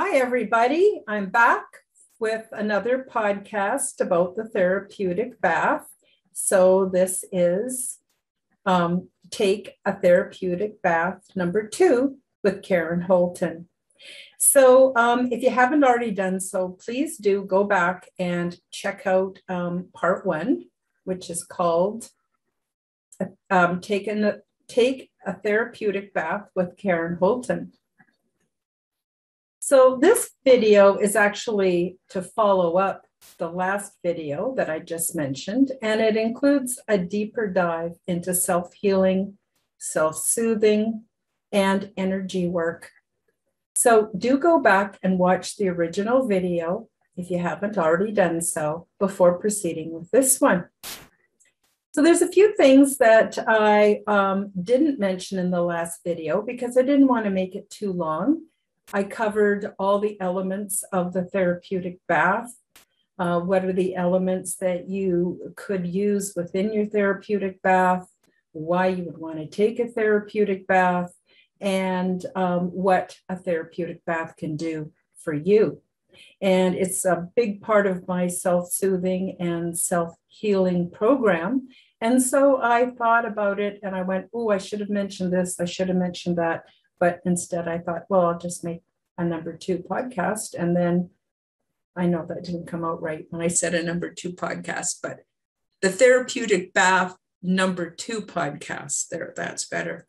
Hi, everybody. I'm back with another podcast about the therapeutic bath. So this is Take a Therapeutic Bath number 2 with Karen Holton. So if you haven't already done so, please do go back and check out part 1, which is called Take a Therapeutic Bath with Karen Holton. So this video is actually to follow up the last video that I just mentioned, and it includes a deeper dive into self-healing, self-soothing, and energy work. So do go back and watch the original video if you haven't already done so before proceeding with this one. So there's a few things that I didn't mention in the last video because I didn't want to make it too long. I covered all the elements of the therapeutic bath. What are the elements that you could use within your therapeutic bath, why you would want to take a therapeutic bath, and what a therapeutic bath can do for you. And it's a big part of my self-soothing and self-healing program. And so I thought about it and I went, oh, I should have mentioned this, I should have mentioned that. But instead I thought, well, I'll just make a number 2 podcast. And then I know that didn't come out right when I said a number 2 podcast, but the therapeutic bath number 2 podcast, there, that's better.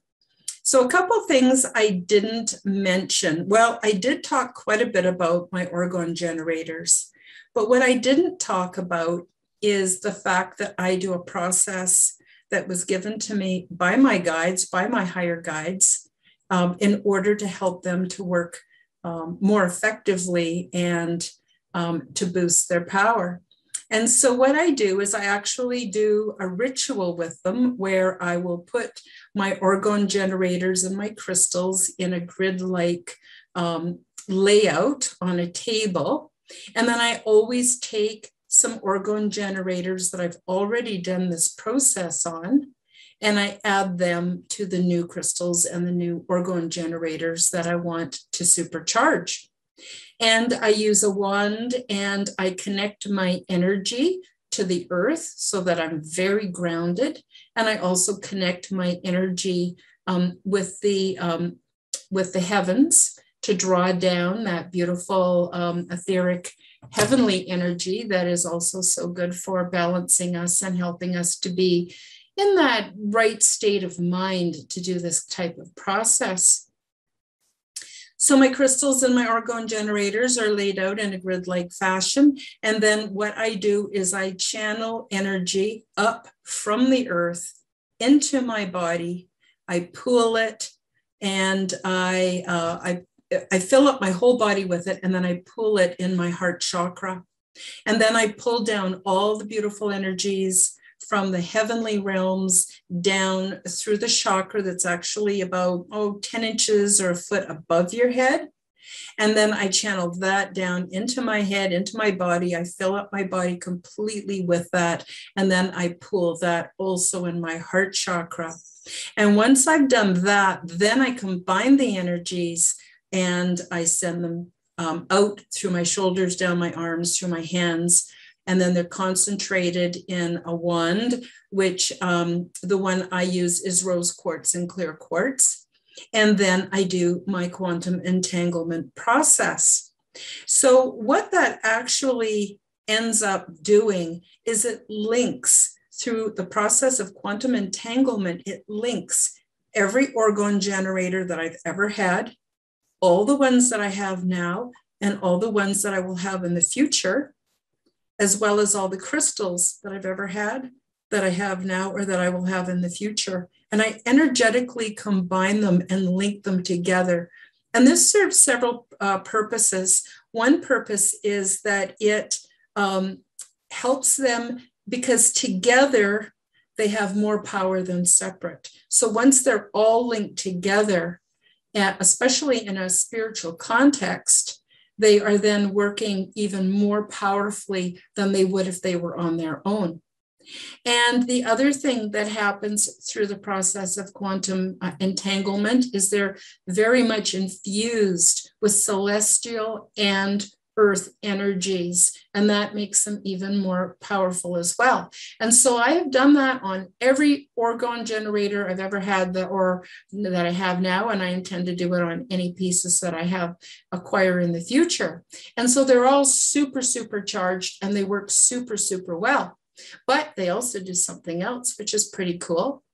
So a couple things I didn't mention. Well, I did talk quite a bit about my orgone generators, but what I didn't talk about is the fact that I do a process that was given to me by my guides, by my higher guides, in order to help them to work more effectively and to boost their power. And so what I do is I actually do a ritual with them where I will put my orgone generators and my crystals in a grid-like layout on a table. And then I always take some orgone generators that I've already done this process on, and I add them to the new crystals and the new orgone generators that I want to supercharge. And I use a wand and I connect my energy to the earth so that I'm very grounded. And I also connect my energy with the heavens to draw down that beautiful etheric heavenly energy that is also so good for balancing us and helping us to be in that right state of mind to do this type of process. So my crystals and my orgone generators are laid out in a grid-like fashion. And then what I do is I channel energy up from the earth into my body. I pool it and I fill up my whole body with it, and then I pool it in my heart chakra. And then I pull down all the beautiful energies from the heavenly realms down through the chakra that's actually about 10 inches or a foot above your head. And then I channel that down into my head, into my body. I fill up my body completely with that. And then I pool that also in my heart chakra. And once I've done that, then I combine the energies and I send them out through my shoulders, down my arms, through my hands. And then they're concentrated in a wand, which the one I use is rose quartz and clear quartz. And then I do my quantum entanglement process. So what that actually ends up doing is it links through the process of quantum entanglement. It links every orgone generator that I've ever had, all the ones that I have now, and all the ones that I will have in the future, as well as all the crystals that I've ever had, that I have now, or that I will have in the future. And I energetically combine them and link them together. And this serves several purposes. One purpose is that it helps them because together they have more power than separate. So once they're all linked together, especially in a spiritual context, they are then working even more powerfully than they would if they were on their own. And the other thing that happens through the process of quantum entanglement is they're very much infused with celestial and earth energies, and that makes them even more powerful as well. And so I have done that on every orgone generator I've ever had, or that I have now, and I intend to do it on any pieces that I have acquire in the future. And so they're all super, super charged, and they work super, super well. But they also do something else, which is pretty cool.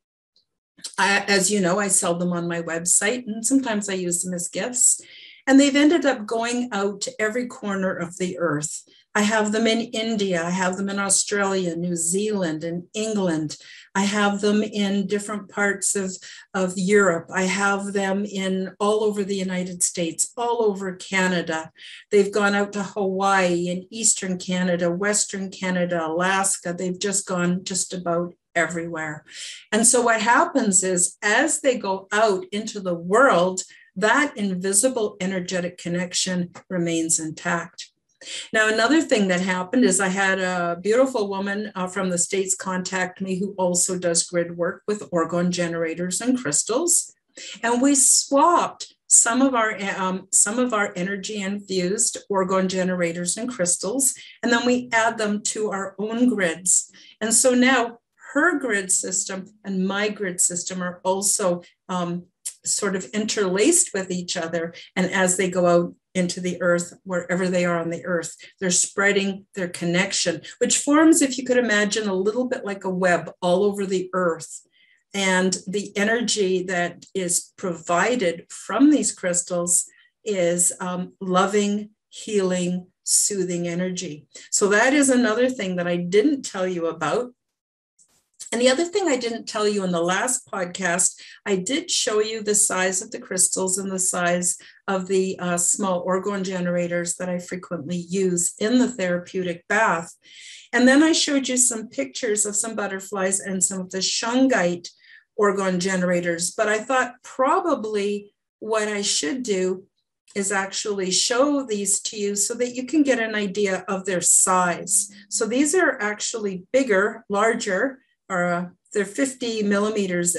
As you know, I sell them on my website, and sometimes I use them as gifts. And they've ended up going out to every corner of the earth. I have them in India. I have them in Australia, New Zealand, and England. I have them in different parts of Europe. I have them in all over the United States, all over Canada. They've gone out to Hawaii and Eastern Canada, Western Canada, Alaska. They've just gone just about everywhere. And so what happens is, as they go out into the world, that invisible energetic connection remains intact. Now, another thing that happened is I had a beautiful woman from the States contact me who also does grid work with orgone generators and crystals. And we swapped some of our energy infused orgone generators and crystals, and then we add them to our own grids. And so now her grid system and my grid system are also sort of interlaced with each other. And as they go out into the earth, wherever they are on the earth, they're spreading their connection, which forms, if you could imagine, a little bit like a web all over the earth. And the energy that is provided from these crystals is loving, healing, soothing energy. So that is another thing that I didn't tell you about. And the other thing I didn't tell you in the last podcast, I did show you the size of the crystals and the size of the small orgone generators that I frequently use in the therapeutic bath. And then I showed you some pictures of some butterflies and some of the shungite orgone generators. But I thought probably what I should do is actually show these to you so that you can get an idea of their size. So these are actually bigger, larger, they're 50 millimeters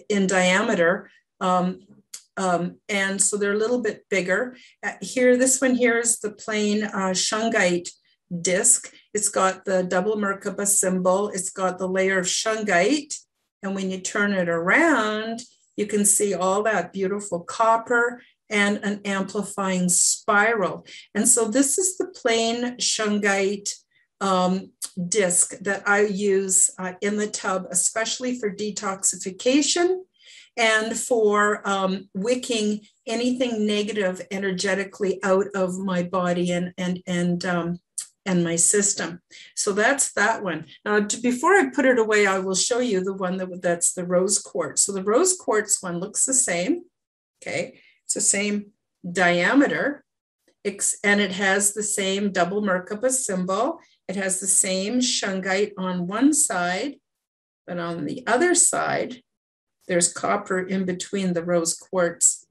in diameter. And so they're a little bit bigger. Here, this one here is the plain shungite disc. It's got the double Merkaba symbol. It's got the layer of shungite. And when you turn it around, you can see all that beautiful copper and an amplifying spiral. And so this is the plain shungite disc that I use in the tub, especially for detoxification and for wicking anything negative energetically out of my body and my system. So that's that one. Now, before I put it away, I will show you the one that's the rose quartz. So the rose quartz one looks the same. Okay, it's the same diameter, and it has the same double Merkaba symbol. It has the same shungite on one side, but on the other side, there's copper in between the rose quartz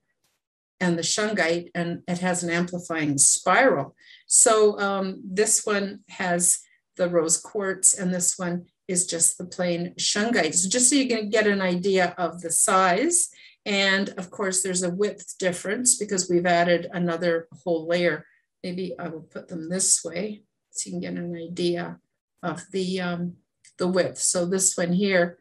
and the shungite, and it has an amplifying spiral. So this one has the rose quartz, and this one is just the plain shungite. So just so you can get an idea of the size. And of course, there's a width difference because we've added another whole layer. Maybe I will put them this way, so you can get an idea of the width. So this one here,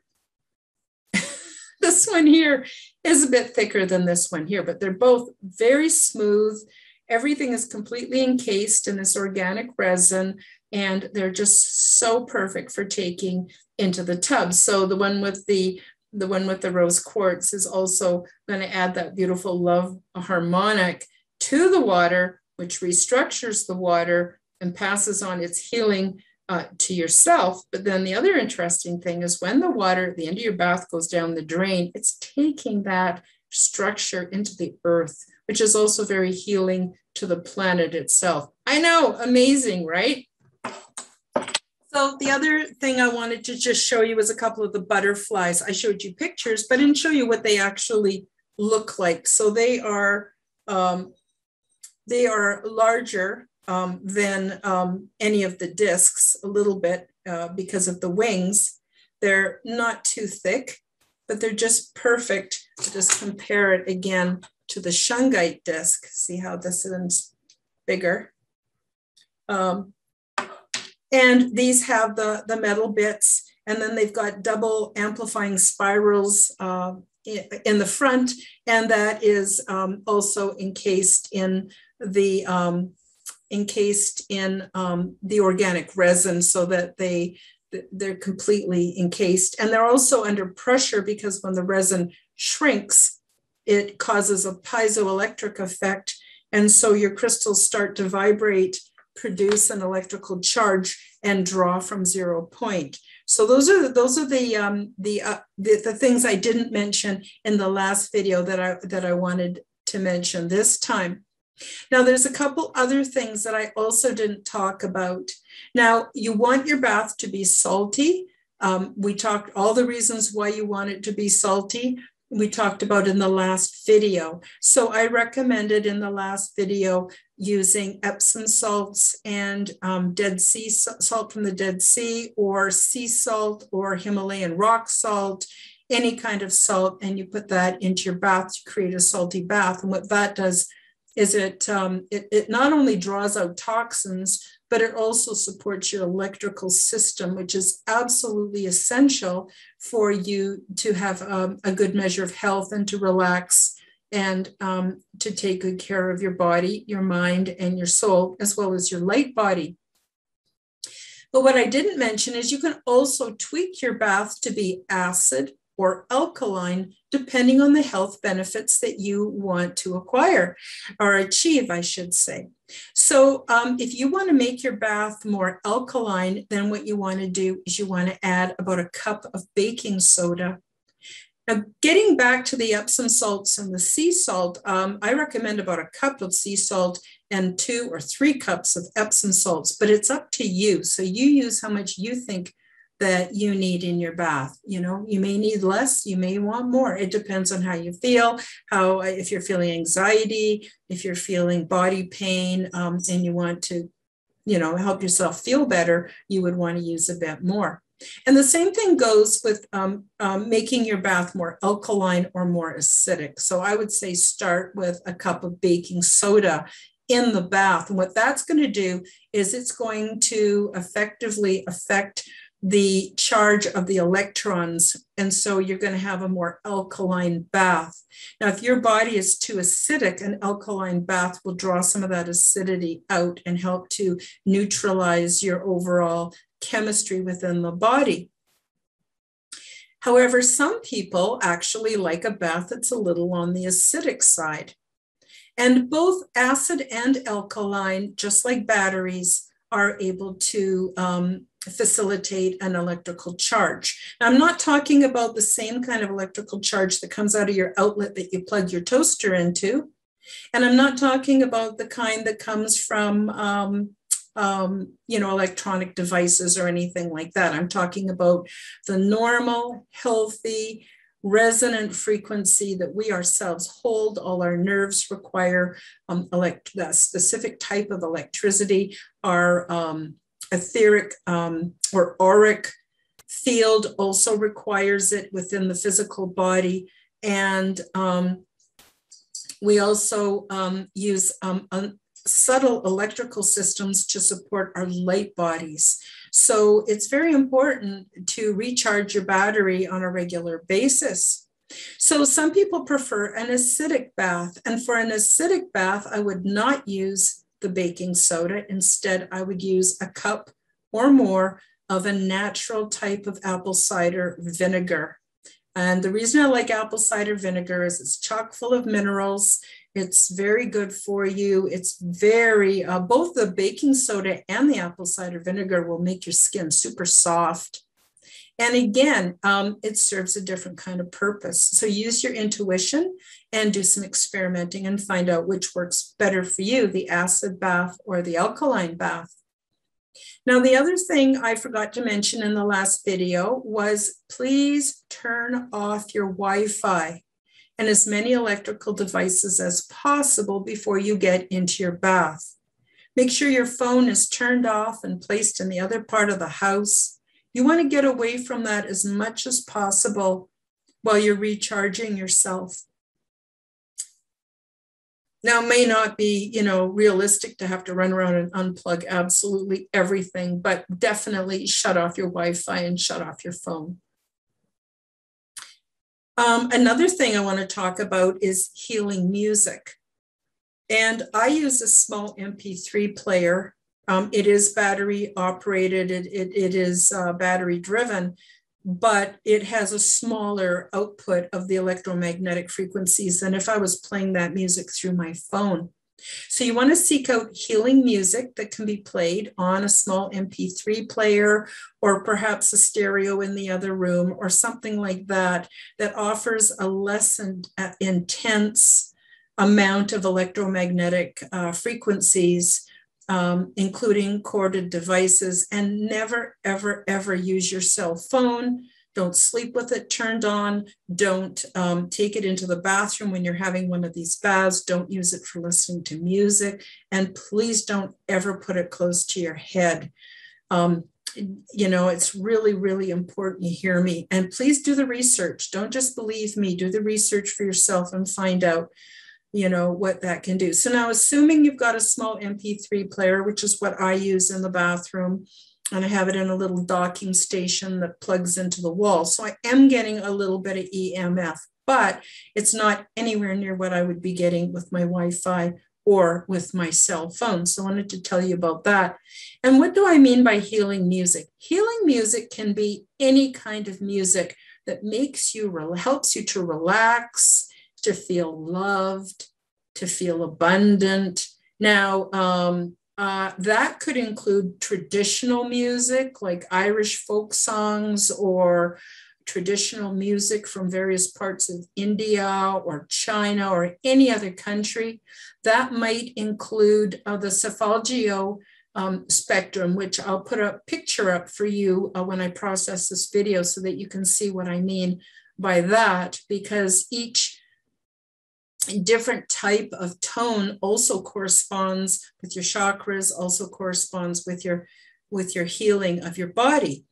this one here is a bit thicker than this one here, but they're both very smooth. Everything is completely encased in this organic resin, and they're just so perfect for taking into the tub. So the one with the rose quartz is also going to add that beautiful love harmonic to the water, which restructures the water and passes on its healing to yourself. But then the other interesting thing is when the water at the end of your bath goes down the drain, it's taking that structure into the earth, which is also very healing to the planet itself. I know, amazing, right? So the other thing I wanted to just show you was a couple of the butterflies. I showed you pictures, but I didn't show you what they actually look like. So they are larger than any of the discs a little bit. because of the wings. They're not too thick, but they're just perfect. To just compare it again to the shungite disc. See how this is bigger. And these have the metal bits, and then they've got double amplifying spirals in the front, and that is also encased in the organic resin, so that they're completely encased. And they're also under pressure, because when the resin shrinks, it causes a piezoelectric effect. And so your crystals start to vibrate, produce an electrical charge, and draw from 0 point. So those are the things I didn't mention in the last video that I wanted to mention this time. Now, there's a couple other things that I also didn't talk about. Now, you want your bath to be salty. We talked all the reasons why you want it to be salty. We talked about in the last video. So I recommended in the last video using Epsom salts and Dead Sea salt from the Dead Sea, or sea salt, or Himalayan rock salt, any kind of salt, and you put that into your bath to create a salty bath. And what that does is it not only draws out toxins, but it also supports your electrical system, which is absolutely essential for you to have a good measure of health and to relax and to take good care of your body, your mind, and your soul, as well as your light body. But what I didn't mention is you can also tweak your bath to be acid or alkaline, depending on the health benefits that you want to acquire or achieve, I should say. So if you want to make your bath more alkaline, then what you want to do is you want to add about a cup of baking soda. Now, getting back to the Epsom salts and the sea salt, I recommend about a cup of sea salt and 2 or 3 cups of Epsom salts, but it's up to you. So you use how much you think that you need in your bath. You know, you may need less, you may want more. It depends on how you feel, if you're feeling anxiety, if you're feeling body pain, and you want to, help yourself feel better, you would want to use a bit more. And the same thing goes with making your bath more alkaline or more acidic. So I would say start with a cup of baking soda in the bath. And what that's going to do is it's going to effectively affect the charge of the electrons. And so you're going to have a more alkaline bath. Now, if your body is too acidic, an alkaline bath will draw some of that acidity out and help to neutralize your overall chemistry within the body. However, some people actually like a bath that's a little on the acidic side. And both acid and alkaline, just like batteries, are able to facilitate an electrical charge. Now, I'm not talking about the same kind of electrical charge that comes out of your outlet that you plug your toaster into. And I'm not talking about the kind that comes from, electronic devices or anything like that. I'm talking about the normal, healthy, resonant frequency that we ourselves hold. All our nerves require a specific type of electricity. Our etheric or auric field also requires it within the physical body. And we also use subtle electrical systems to support our light bodies. So it's very important to recharge your battery on a regular basis. So some people prefer an acidic bath. And for an acidic bath, I would not use the baking soda. Instead, I would use a cup or more of a natural type of apple cider vinegar. And the reason I like apple cider vinegar is it's chock full of minerals. It's very good for you. It's very, both the baking soda and the apple cider vinegar will make your skin super soft. And again, it serves a different kind of purpose. So use your intuition and do some experimenting and find out which works better for you, the acid bath or the alkaline bath. Now, the other thing I forgot to mention in the last video was please turn off your Wi-Fi and as many electrical devices as possible before you get into your bath. Make sure your phone is turned off and placed in the other part of the house. You want to get away from that as much as possible while you're recharging yourself. Now, it may not be, realistic to have to run around and unplug absolutely everything, but definitely shut off your Wi-Fi and shut off your phone. Another thing I want to talk about is healing music. And I use a small MP3 player. It is battery operated, it is battery driven, but it has a smaller output of the electromagnetic frequencies than if I was playing that music through my phone. So you want to seek out healing music that can be played on a small MP3 player, or perhaps a stereo in the other room, or something like that, that offers a less intense amount of electromagnetic frequencies, including corded devices. And never, ever, ever use your cell phone. Don't sleep with it turned on. Don't take it into the bathroom when you're having one of these baths. Don't use it for listening to music. And please don't ever put it close to your head. It's really, really important you hear me. And please do the research. Don't just believe me. Do the research for yourself and find out what that can do. So now, assuming you've got a small MP3 player, which is what I use in the bathroom, and I have it in a little docking station that plugs into the wall. So I am getting a little bit of EMF, but it's not anywhere near what I would be getting with my Wi-Fi or with my cell phone. So I wanted to tell you about that. And what do I mean by healing music? Healing music can be any kind of music that makes you, helps you to relax, to feel loved, to feel abundant. Now, that could include traditional music like Irish folk songs, or traditional music from various parts of India or China or any other country. That might include the Solfeggio spectrum, which I'll put a picture up for you when I process this video so that you can see what I mean by that, because each different type of tone also corresponds with your chakras, also corresponds with your healing of your body.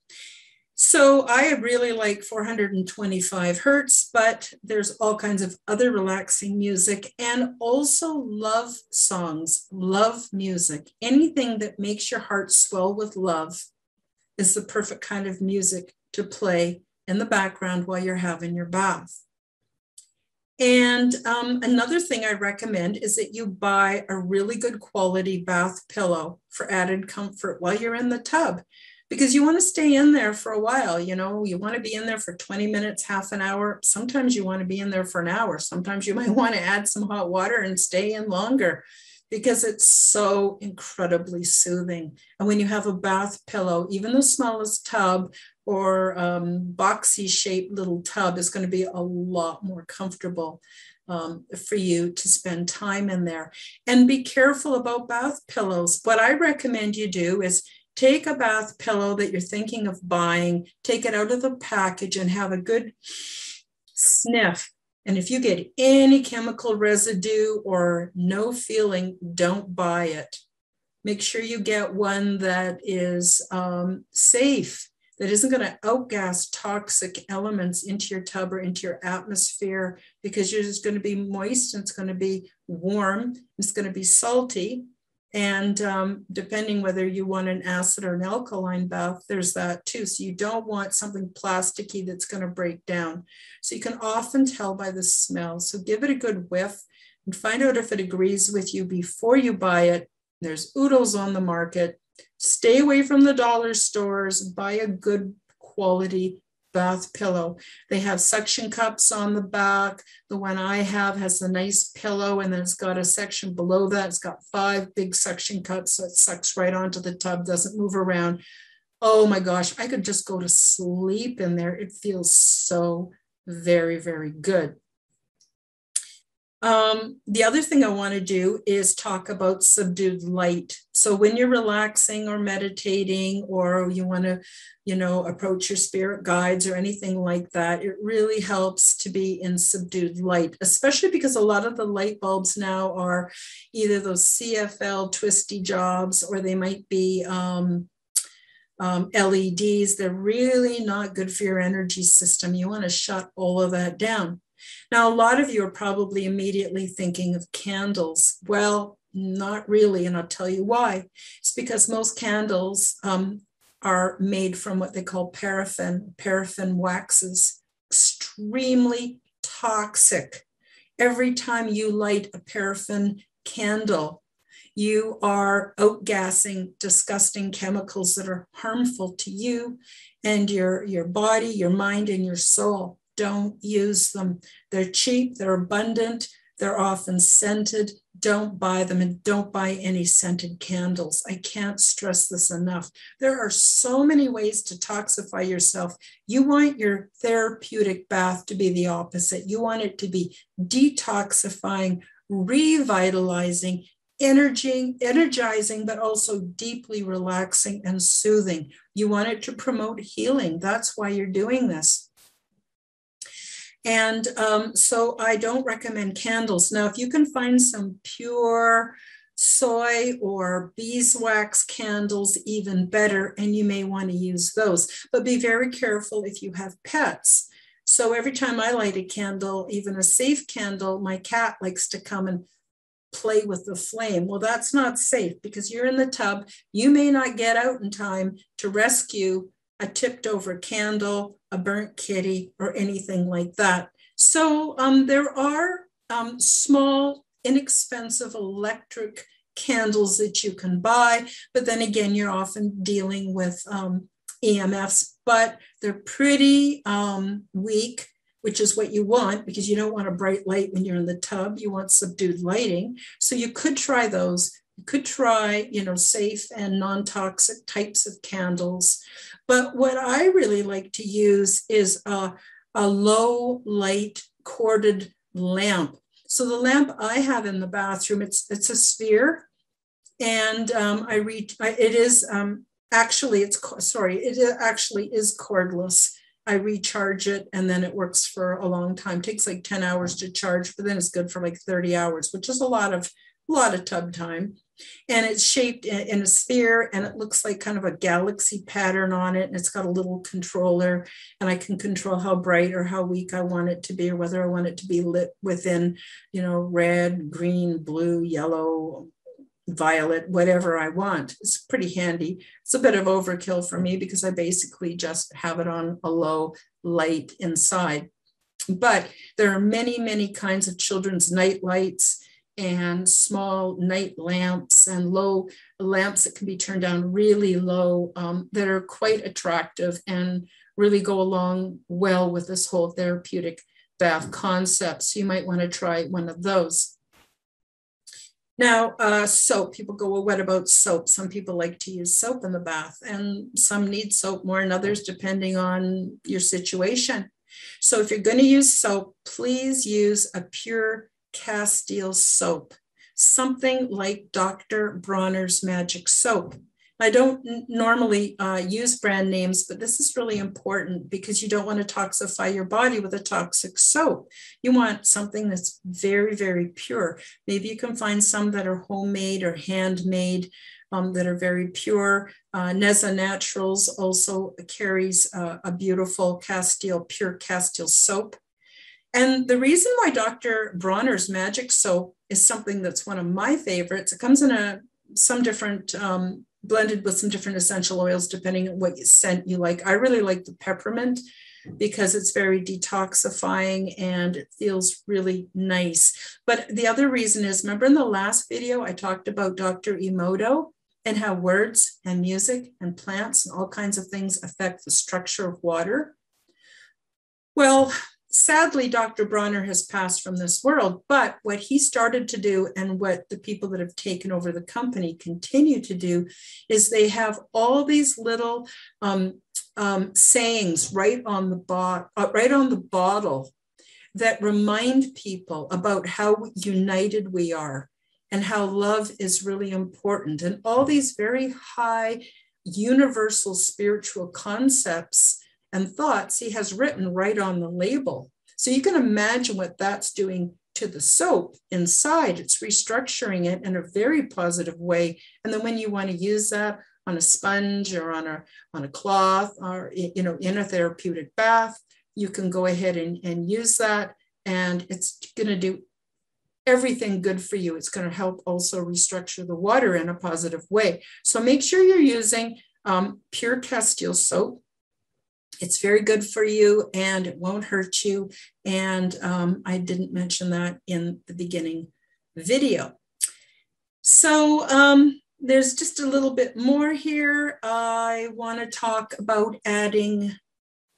So I really like 425 hertz, but there's all kinds of other relaxing music, and also love songs, love music. Anything that makes your heart swell with love is the perfect kind of music to play in the background while you're having your bath. And another thing I recommend is that you buy a really good quality bath pillow for added comfort while you're in the tub, because you want to stay in there for a while. You want to be in there for 20 minutes, half an hour. Sometimes you want to be in there for an hour. Sometimes you might want to add some hot water and stay in longer, because it's so incredibly soothing. And when you have a bath pillow, even the smallest tub or boxy shaped little tub is going to be a lot more comfortable for you to spend time in there. And be careful about bath pillows. What I recommend you do is take a bath pillow that you're thinking of buying, take it out of the package and have a good sniff. And if you get any chemical residue or no feeling, don't buy it. Make sure you get one that is safe, that isn't going to outgas toxic elements into your tub or into your atmosphere, because you're just going to be moist, and it's going to be warm, it's going to be salty. And depending whether you want an acid or an alkaline bath, there's that too. So you don't want something plasticky that's going to break down. So you can often tell by the smell. So give it a good whiff and find out if it agrees with you before you buy it. There's oodles on the market. Stay away from the dollar stores. Buy a good quality bath pillow. They have suction cups on the back. The one I have has a nice pillow, and then it's got a section below that. It's got 5 big suction cups, so it sucks right onto the tub, doesn't move around. Oh my gosh, I could just go to sleep in there. It feels so very, very good. The other thing I want to do is talk about subdued light. So when you're relaxing or meditating, or you want to, approach your spirit guides or anything like that, it really helps to be in subdued light, especially because a lot of the light bulbs now are either those CFL twisty jobs, or they might be LEDs. They're really not good for your energy system. You want to shut all of that down. Now, a lot of you are probably immediately thinking of candles. Well, not really, and I'll tell you why. It's because most candles are made from what they call paraffin waxes, extremely toxic. Every time you light a paraffin candle, you are outgassing disgusting chemicals that are harmful to you and your body, your mind, and your soul. Don't use them. They're cheap, they're abundant, they're often scented. Don't buy them, and don't buy any scented candles. I can't stress this enough. There are so many ways to toxify yourself. You want your therapeutic bath to be the opposite. You want it to be detoxifying, revitalizing, energizing, but also deeply relaxing and soothing. You want it to promote healing. That's why you're doing this. And so I don't recommend candles. Now, if you can find some pure soy or beeswax candles, even better, and you may want to use those. But be very careful if you have pets. So every time I light a candle, even a safe candle, my cat likes to come and play with the flame. Well, that's not safe because you're in the tub. You may not get out in time to rescue a tipped over candle, a burnt kitty, or anything like that. So there are small, inexpensive electric candles that you can buy, but then again, you're often dealing with EMFs, but they're pretty weak, which is what you want because you don't want a bright light when you're in the tub. You want subdued lighting. So you could try those. You could try, safe and non-toxic types of candles. But what I really like to use is a low light corded lamp. So the lamp I have in the bathroom, it's a sphere, and it actually is cordless. I recharge it and then it works for a long time. It takes like 10 hours to charge, but then it's good for like 30 hours, which is a lot of tub time. And it's shaped in a sphere, and it looks like kind of a galaxy pattern on it. And it's got a little controller, and I can control how bright or how weak I want it to be, or whether I want it to be lit within, red, green, blue, yellow, violet, whatever I want. It's pretty handy. It's a bit of overkill for me because I basically just have it on a low light inside. But there are many, many kinds of children's night lights and small night lamps and low lamps that can be turned down really low that are quite attractive and really go along well with this whole therapeutic bath concept. So you might want to try one of those. Now, soap, people go, well, what about soap? Some people like to use soap in the bath, and some need soap more than others, depending on your situation. So if you're going to use soap, please use a pure Castile soap, something like Dr. Bronner's Magic Soap. I don't normally use brand names, but this is really important because you don't want to toxify your body with a toxic soap. You want something that's very, very pure. Maybe you can find some that are homemade or handmade that are very pure. Neza Naturals also carries a beautiful pure Castile soap. And the reason why Dr. Bronner's Magic Soap is something that's one of my favorites, it comes in some different, blended with some different essential oils, depending on what scent you like. I really like the peppermint because it's very detoxifying and it feels really nice. But the other reason is, remember in the last video, I talked about Dr. Emoto and how words and music and plants and all kinds of things affect the structure of water. Well, sadly, Dr. Bronner has passed from this world, but what he started to do and what the people that have taken over the company continue to do is they have all these little sayings right on the bottle. that remind people about how united we are and how love is really important, and all these very high universal spiritual concepts and thoughts he has written right on the label. So you can imagine what that's doing to the soap inside. It's restructuring it in a very positive way. And then when you want to use that on a sponge or on a cloth, or in a therapeutic bath, you can go ahead and use that, and it's going to do everything good for you. It's going to help also restructure the water in a positive way. So make sure you're using pure Castile soap. It's very good for you and it won't hurt you. And I didn't mention that in the beginning video. So there's just a little bit more here. I want to talk about adding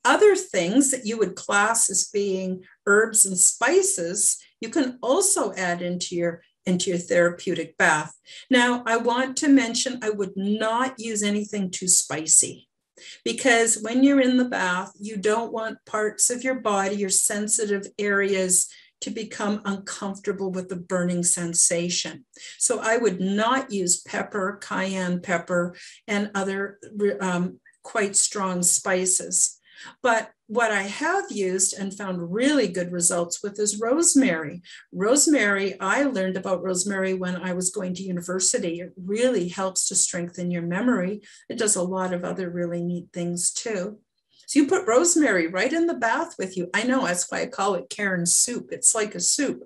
other things that you would class as being herbs and spices. You can also add into your therapeutic bath. Now, I want to mention I would not use anything too spicy, because when you're in the bath, you don't want parts of your body, your sensitive areas, to become uncomfortable with the burning sensation. So I would not use pepper, cayenne pepper, and other quite strong spices. But what I have used and found really good results with is rosemary. Rosemary, I learned about rosemary when I was going to university. It really helps to strengthen your memory. It does a lot of other really neat things too. So you put rosemary right in the bath with you. I know, that's why I call it Karen's soup. It's like a soup.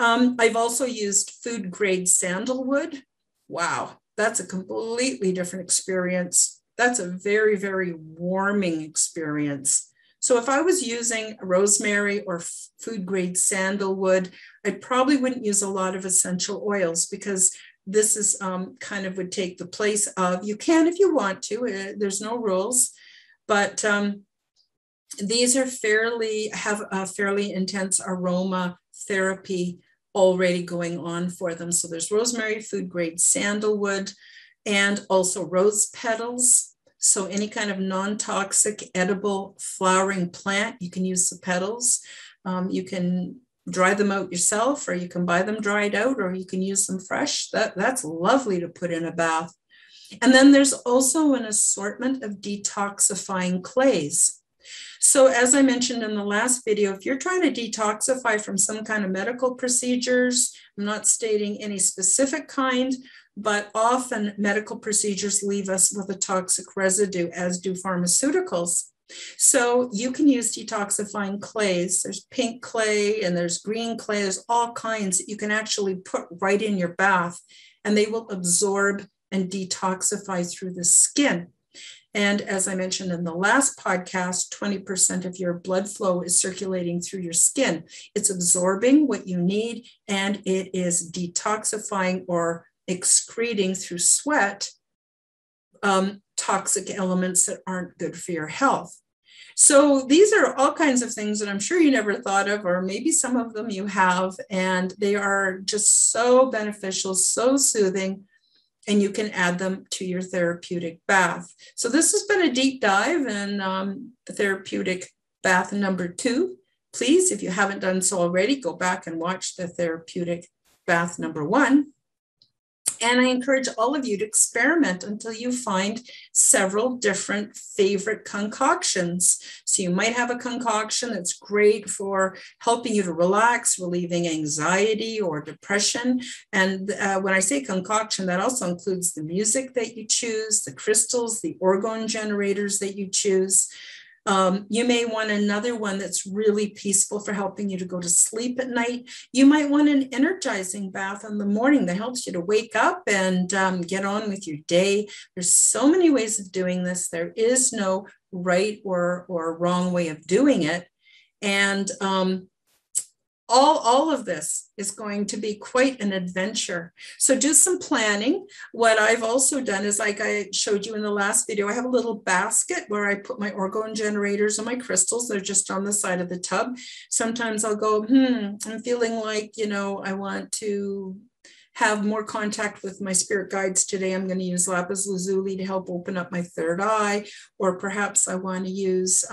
I've also used food grade sandalwood. Wow, that's a completely different experience. That's a very, very warming experience. So if I was using rosemary or food grade sandalwood, I probably wouldn't use a lot of essential oils, because this is kind of would take the place of, you can if you want to, there's no rules, but these are have a fairly intense aroma therapy already going on for them. So there's rosemary, food grade sandalwood, and also rose petals. So any kind of non-toxic edible flowering plant, you can use the petals. You can dry them out yourself, or you can buy them dried out, or you can use them fresh. That's lovely to put in a bath. And then there's also an assortment of detoxifying clays. So as I mentioned in the last video, if you're trying to detoxify from some kind of medical procedures, I'm not stating any specific kind, but often medical procedures leave us with a toxic residue, as do pharmaceuticals. So you can use detoxifying clays. There's pink clay and there's green clay. There's all kinds that you can actually put right in your bath, and they will absorb and detoxify through the skin. And as I mentioned in the last podcast, 20% of your blood flow is circulating through your skin. It's absorbing what you need, and it is detoxifying or excreting through sweat toxic elements that aren't good for your health. So these are all kinds of things that I'm sure you never thought of, or maybe some of them you have, and they are just so beneficial, so soothing, and you can add them to your therapeutic bath. So this has been a deep dive in the therapeutic bath number 2. Please, if you haven't done so already, go back and watch the therapeutic bath number 1. And I encourage all of you to experiment until you find several different favorite concoctions. So you might have a concoction that's great for helping you to relax, relieving anxiety or depression. And when I say concoction, that also includes the music that you choose, the crystals, the orgone generators that you choose. You may want another one that's really peaceful for helping you to go to sleep at night. You might want an energizing bath in the morning that helps you to wake up and get on with your day. There's so many ways of doing this. There is no right or wrong way of doing it. And all of this is going to be quite an adventure. So do some planning. What I've also done is, like I showed you in the last video, I have a little basket where I put my orgone generators and my crystals. They're just on the side of the tub. Sometimes I'll go, I'm feeling like, I want to have more contact with my spirit guides today. I'm going to use lapis lazuli to help open up my third eye, or perhaps I want to use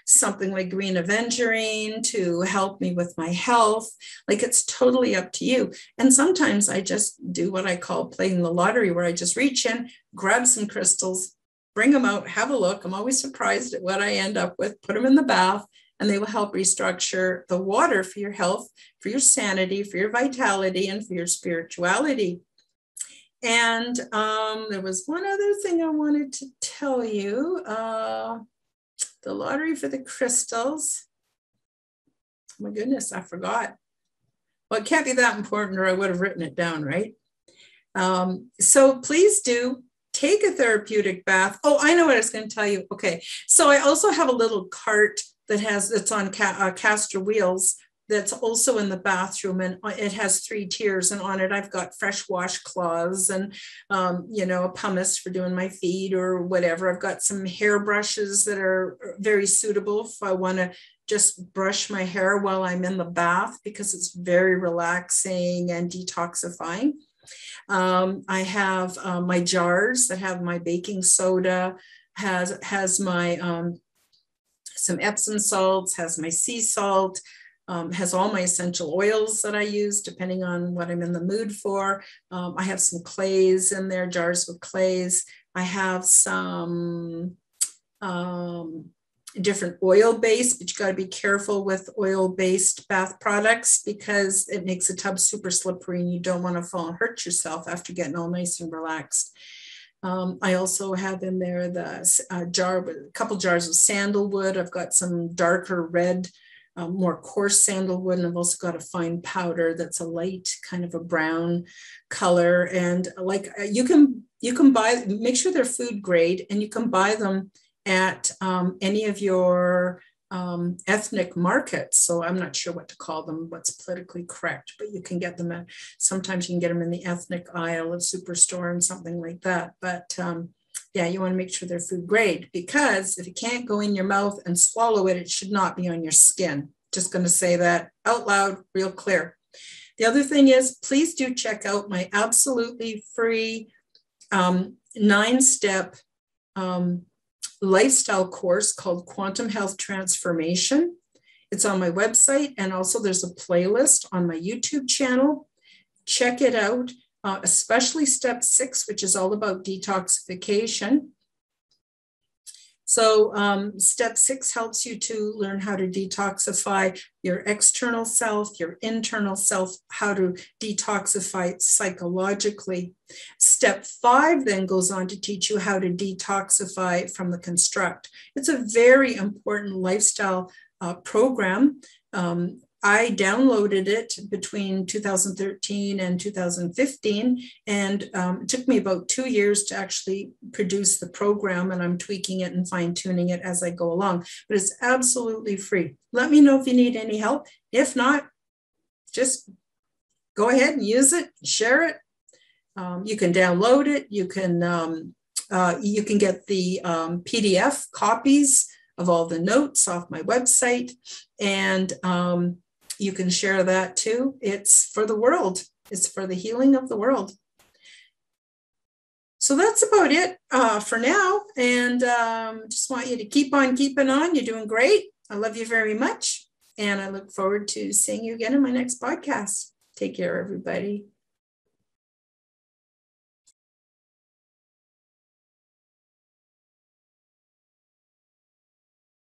something like green aventurine to help me with my health. Like, it's totally up to you. And sometimes I just do what I call playing the lottery, where I just reach in, grab some crystals, bring them out, have a look. I'm always surprised at what I end up with, put them in the bath, and they will help restructure the water for your health, for your sanity, for your vitality, and for your spirituality. And there was one other thing I wanted to tell you. The lottery for the crystals. Oh my goodness, I forgot. Well, it can't be that important, or I would have written it down, right? So please do take a therapeutic bath. Oh, I know what I was going to tell you. Okay, so I also have a little cart that's on caster wheels, that's also in the bathroom, and it has 3 tiers, and on it I've got fresh washcloths and a pumice for doing my feet or whatever. I've got some hair brushes that are very suitable if I want to just brush my hair while I'm in the bath, because it's very relaxing and detoxifying. I have my jars that have my baking soda, has my some Epsom salts, has my sea salt, has all my essential oils that I use depending on what I'm in the mood for. I have some clays in there, jars with clays. I have some different oil-based, but you got to be careful with oil-based bath products, because it makes the tub super slippery and you don't want to fall and hurt yourself after getting all nice and relaxed. I also have in there a couple jars of sandalwood. I've got some darker red, more coarse sandalwood, and I've also got a fine powder that's a light kind of a brown color. And like, you can buy, make sure they're food grade, and you can buy them at any of your ethnic markets. So I'm not sure what to call them, what's politically correct, but you can get them sometimes you can get them in the ethnic aisle of Superstore and something like that. But yeah, you want to make sure they're food grade, because if it can't go in your mouth and swallow it, it should not be on your skin. Just going to say that out loud, real clear. The other thing is, please do check out my absolutely free 9-step lifestyle course called Quantum Health Transformation. It's on my website, and also there's a playlist on my YouTube channel. Check it out. Especially step 6, which is all about detoxification. So step 6 helps you to learn how to detoxify your external self, your internal self, how to detoxify psychologically. Step 5 then goes on to teach you how to detoxify from the construct. It's a very important lifestyle program. I downloaded it between 2013 and 2015, and it took me about 2 years to actually produce the program, and I'm tweaking it and fine-tuning it as I go along, but it's absolutely free. Let me know if you need any help. If not, just go ahead and use it, share it. You can download it. You can get the PDF copies of all the notes off my website, and you can share that too. It's for the world. It's for the healing of the world. So that's about it for now. And just want you to keep on keeping on. You're doing great. I love you very much. And I look forward to seeing you again in my next podcast. Take care, everybody.